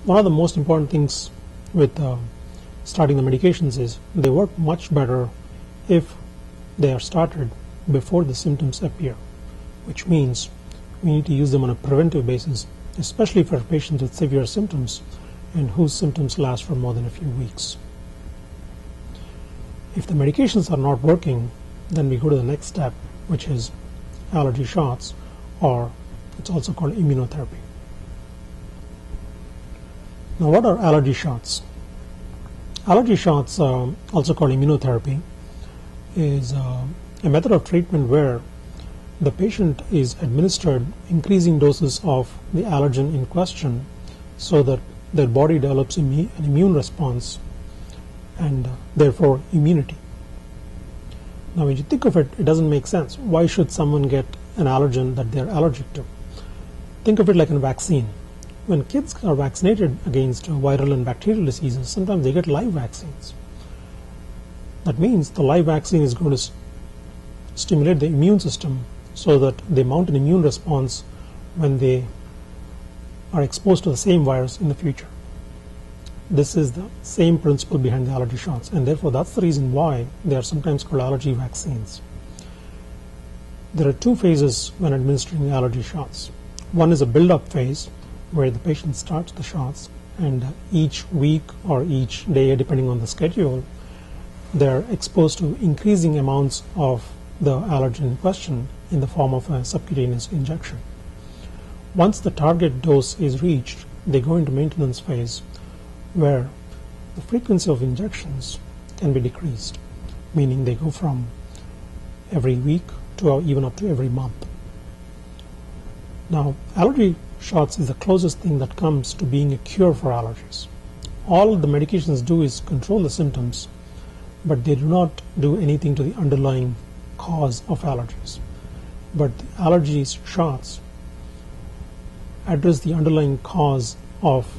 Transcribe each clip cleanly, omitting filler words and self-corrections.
one of the most important things with starting the medications is they work much better if they are started before the symptoms appear, which means we need to use them on a preventive basis, especially for patients with severe symptoms and whose symptoms last for more than a few weeks. If the medications are not working, then we go to the next step, which is allergy shots, or it's also called immunotherapy. Now, what are allergy shots? Allergy shots, also called immunotherapy, is a method of treatment where the patient is administered increasing doses of the allergen in question so that their body develops an immune response and therefore immunity. Now, when you think of it, it doesn't make sense. Why should someone get an allergen that they're allergic to? Think of it like a vaccine. When kids are vaccinated against viral and bacterial diseases, sometimes they get live vaccines. That means the live vaccine is going to stimulate the immune system so that they mount an immune response when they are exposed to the same virus in the future. This is the same principle behind the allergy shots, and therefore that's the reason why they are sometimes called allergy vaccines. There are two phases when administering the allergy shots. One is a build-up phase, where the patient starts the shots, and each week or each day, depending on the schedule, they're exposed to increasing amounts of the allergen in question in the form of a subcutaneous injection. Once the target dose is reached, they go into maintenance phase, where the frequency of injections can be decreased, meaning they go from every week to even up to every month. Now, allergy shots is the closest thing that comes to being a cure for allergies. All the medications do is control the symptoms, but they do not do anything to the underlying cause of allergies. But the allergies shots address the underlying cause of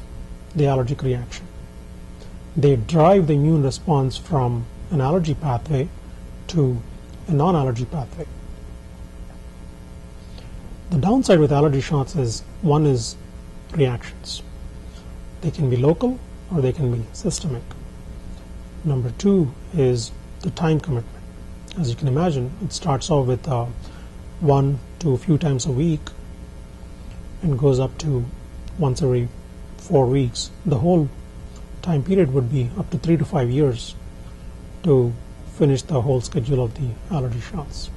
the allergic reaction. They drive the immune response from an allergy pathway to a non-allergy pathway. The downside with allergy shots is, one is reactions. They can be local or they can be systemic. Number two is the time commitment. As you can imagine, it starts off with one to a few times a week and goes up to once every 4 weeks. The whole time period would be up to 3 to 5 years to finish the whole schedule of the allergy shots.